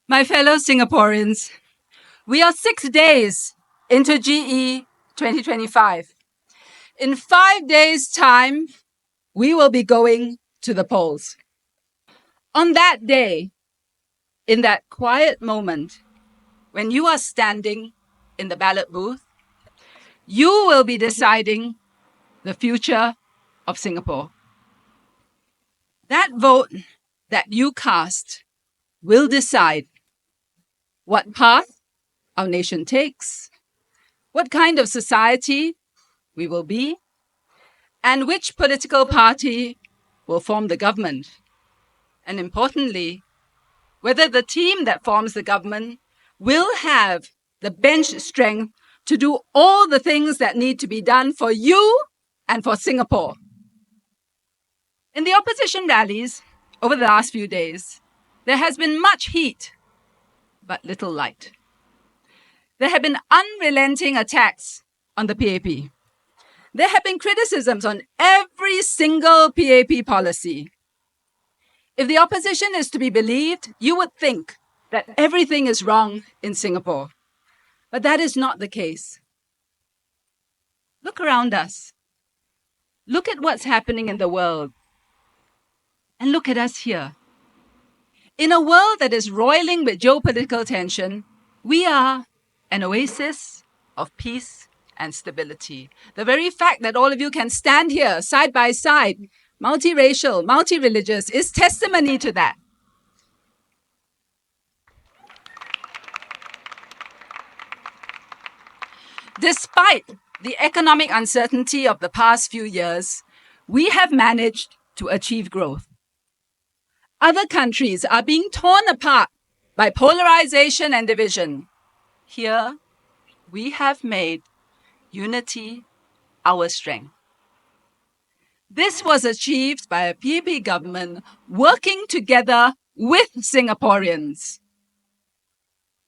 My fellow Singaporeans, we are 6 days into GE 2025. In 5 days' time, we will be going to the polls. On that day, in that quiet moment, when you are standing in the ballot booth, you will be deciding the future of Singapore. That vote that you cast will decide what path our nation takes, what kind of society we will be, and which political party will form the government. And importantly, whether the team that forms the government will have the bench strength to do all the things that need to be done for you and for Singapore. In the opposition rallies over the last few days, there has been much heat, but little light. There have been unrelenting attacks on the PAP. There have been criticisms on every single PAP policy. If the opposition is to be believed, you would think that everything is wrong in Singapore. But that is not the case. Look around us. Look at what's happening in the world. And look at us here. In a world that is roiling with geopolitical tension, we are an oasis of peace and stability. The very fact that all of you can stand here side by side, multiracial, multi-religious, is testimony to that. Despite the economic uncertainty of the past few years, we have managed to achieve growth. Other countries are being torn apart by polarization and division. Here, we have made unity our strength. This was achieved by a PAP government working together with Singaporeans.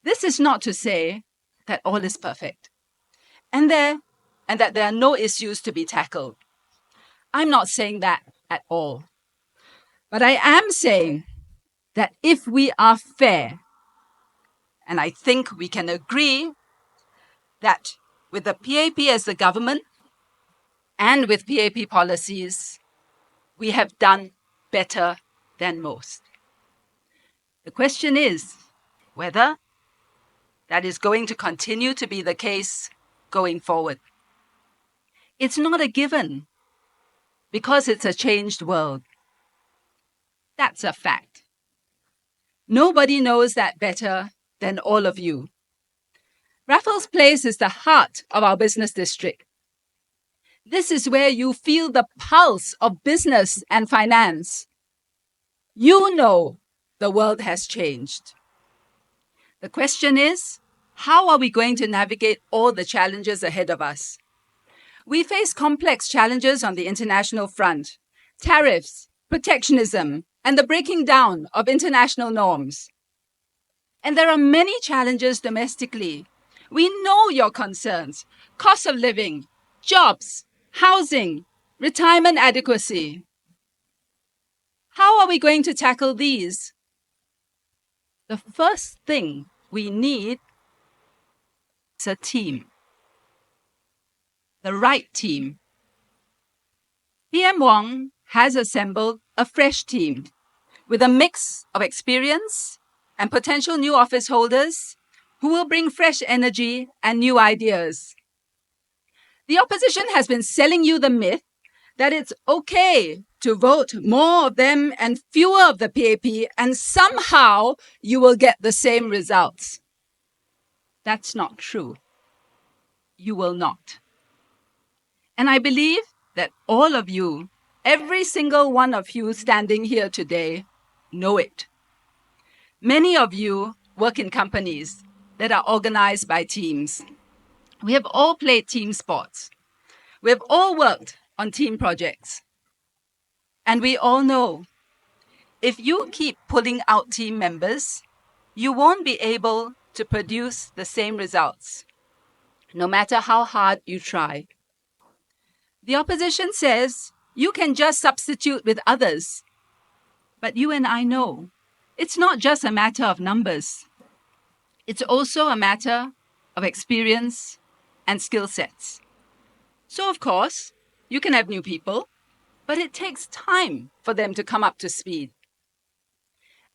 This is not to say that all is perfect and that there are no issues to be tackled. I'm not saying that at all. But I am saying that if we are fair, and I think we can agree that with the PAP as the government and with PAP policies, we have done better than most. The question is whether that is going to continue to be the case going forward. It's not a given because it's a changed world. That's a fact. Nobody knows that better than all of you. Raffles Place is the heart of our business district. This is where you feel the pulse of business and finance. You know the world has changed. The question is, how are we going to navigate all the challenges ahead of us? We face complex challenges on the international front: tariffs, protectionism, and the breaking down of international norms. And there are many challenges domestically. We know your concerns: cost of living, jobs, housing, retirement adequacy. How are we going to tackle these? The first thing we need is a team. The right team. PM Wong has assembled a fresh team with a mix of experience and potential new office holders who will bring fresh energy and new ideas. The opposition has been selling you the myth that it's okay to vote more of them and fewer of the PAP, and somehow you will get the same results. That's not true. You will not. And I believe that all of you, every single one of you standing here today, know it. Many of you work in companies that are organized by teams. We have all played team sports. We have all worked on team projects. And we all know, if you keep pulling out team members, you won't be able to produce the same results, no matter how hard you try. The opposition says you can just substitute with others. But you and I know it's not just a matter of numbers. It's also a matter of experience and skill sets. So, of course, you can have new people, but it takes time for them to come up to speed.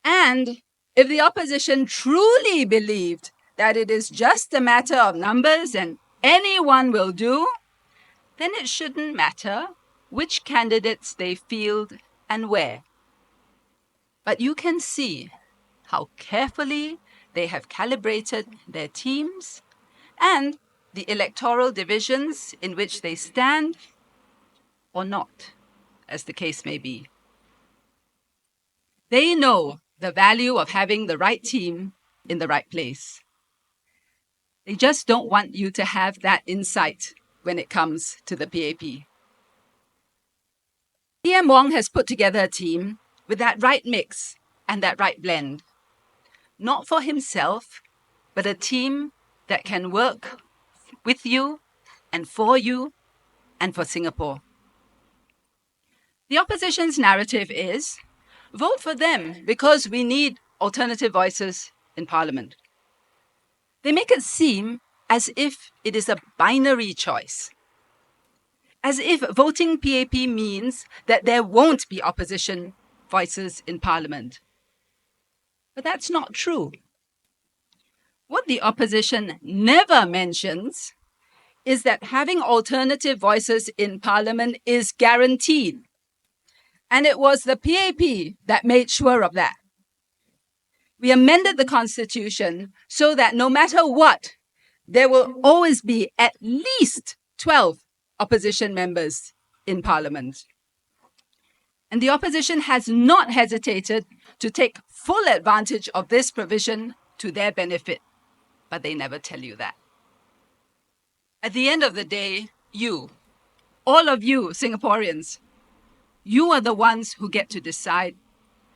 And if the opposition truly believed that it is just a matter of numbers and anyone will do, then it shouldn't matter which candidates they field and where. But you can see how carefully they have calibrated their teams and the electoral divisions in which they stand or not, as the case may be. They know the value of having the right team in the right place. They just don't want you to have that insight when it comes to the PAP. PM Wong has put together a team with that right mix and that right blend. Not for himself, but a team that can work with you and for Singapore. The opposition's narrative is, vote for them because we need alternative voices in Parliament. They make it seem as if it is a binary choice, as if voting PAP means that there won't be opposition voices in Parliament. But that's not true. What the opposition never mentions is that having alternative voices in Parliament is guaranteed. And it was the PAP that made sure of that. We amended the Constitution so that no matter what, there will always be at least 12 opposition members in Parliament. And the opposition has not hesitated to take full advantage of this provision to their benefit, but they never tell you that. At the end of the day, you, all of you Singaporeans, you are the ones who get to decide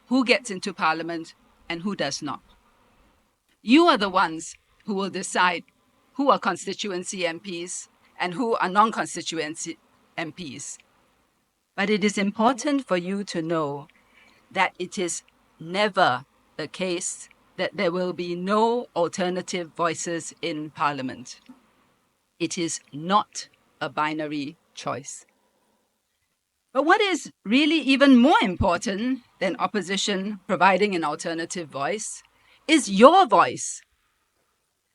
who gets into Parliament and who does not. You are the ones who will decide who are constituency MPs and who are non-constituency MPs. But it is important for you to know that it is never the case that there will be no alternative voices in Parliament. It is not a binary choice. But what is really even more important than opposition providing an alternative voice is your voice.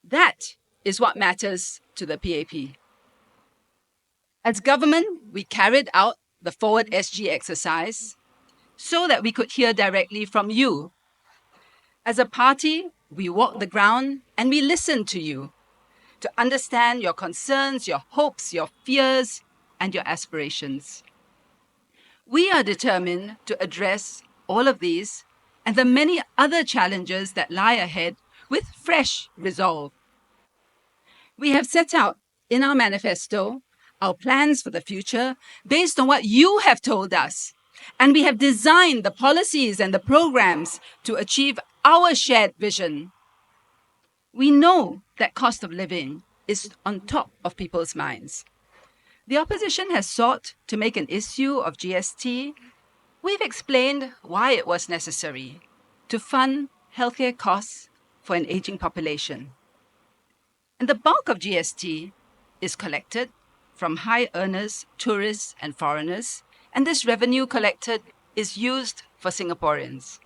That is what matters to the PAP. As government, we carried out the Forward SG exercise so that we could hear directly from you. As a party, we walked the ground and we listened to you to understand your concerns, your hopes, your fears, and your aspirations. We are determined to address all of these and the many other challenges that lie ahead with fresh resolve. We have set out in our manifesto our plans for the future based on what you have told us, and we have designed the policies and the programs to achieve our shared vision. We know that cost of living is on top of people's minds. The opposition has sought to make an issue of GST. We've explained why it was necessary to fund healthcare costs for an aging population. And the bulk of GST is collected from high earners, tourists, and foreigners, and this revenue collected is used for Singaporeans.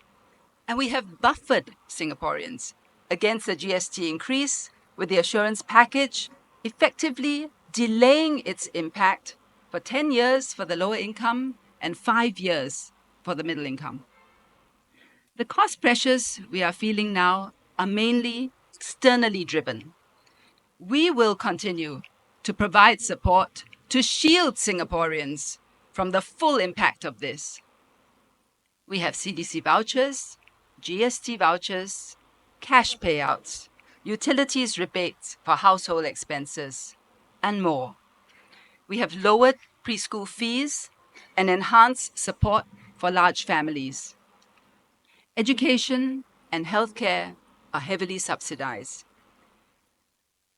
And we have buffered Singaporeans against the GST increase with the assurance package, effectively delaying its impact for 10 years for the lower income and 5 years for the middle income. The cost pressures we are feeling now are mainly externally driven. We will continue to provide support to shield Singaporeans from the full impact of this. We have CDC vouchers, GST vouchers, cash payouts, utilities rebates for household expenses, and more. We have lowered preschool fees and enhanced support for large families. Education and healthcare are heavily subsidized.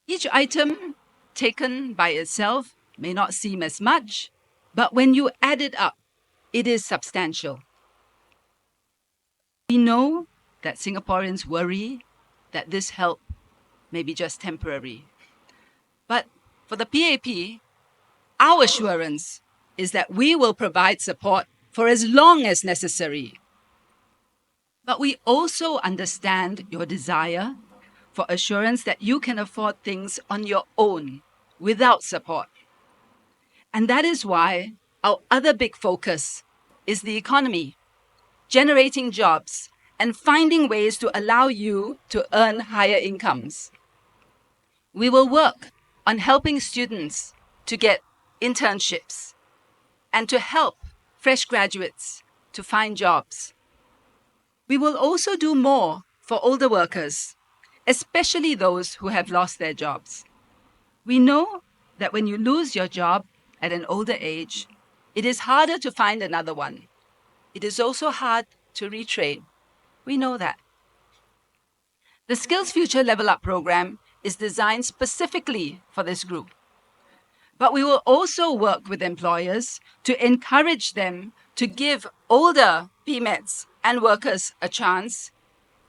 Each item taken by itself may not seem as much, but when you add it up, it is substantial. We know that Singaporeans worry that this help maybe just temporary. But for the PAP, our assurance is that we will provide support for as long as necessary. But we also understand your desire for assurance that you can afford things on your own without support. And that is why our other big focus is the economy, generating jobs, and finding ways to allow you to earn higher incomes. We will work on helping students to get internships and to help fresh graduates to find jobs. We will also do more for older workers, especially those who have lost their jobs. We know that when you lose your job at an older age, it is harder to find another one. It is also hard to retrain. We know that. The Skills Future Level Up program is designed specifically for this group. But we will also work with employers to encourage them to give older PMETs and workers a chance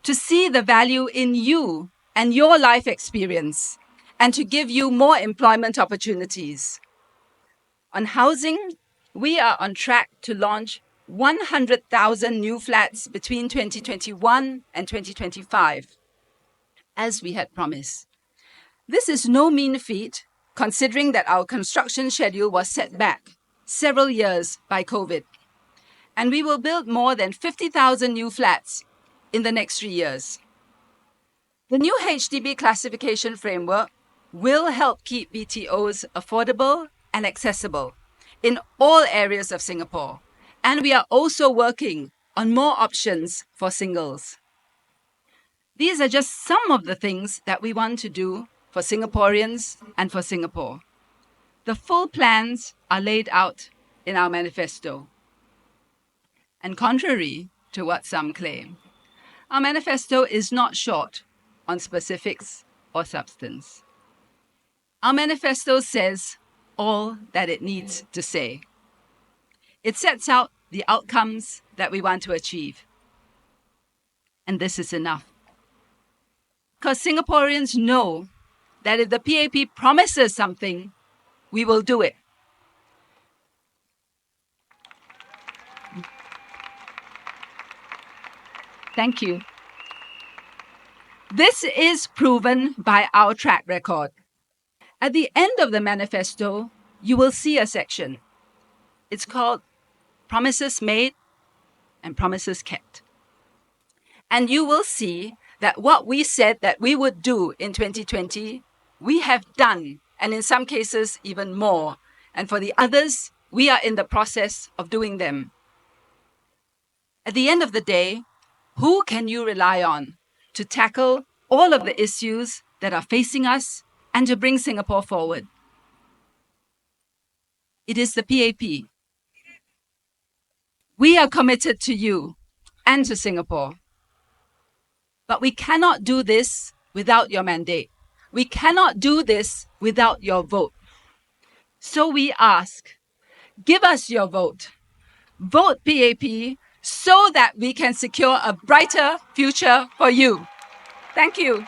to see the value in you and your life experience and to give you more employment opportunities. On housing, we are on track to launch 100,000 new flats between 2021 and 2025, as we had promised. This is no mean feat, considering that our construction schedule was set back several years by COVID. And we will build more than 50,000 new flats in the next 3 years. The new HDB classification framework will help keep BTOs affordable and accessible in all areas of Singapore. And we are also working on more options for singles. These are just some of the things that we want to do for Singaporeans and for Singapore. The full plans are laid out in our manifesto. And contrary to what some claim, our manifesto is not short on specifics or substance. Our manifesto says all that it needs to say. It sets out the outcomes that we want to achieve. And this is enough. Because Singaporeans know that if the PAP promises something, we will do it. Thank you. This is proven by our track record. At the end of the manifesto, you will see a section. It's called Promises Made and Promises Kept. And you will see that what we said that we would do in 2020, we have done, and in some cases, even more. And for the others, we are in the process of doing them. At the end of the day, who can you rely on to tackle all of the issues that are facing us and to bring Singapore forward? It is the PAP. We are committed to you and to Singapore. But we cannot do this without your mandate. We cannot do this without your vote. So we ask, give us your vote. Vote PAP so that we can secure a brighter future for you. Thank you.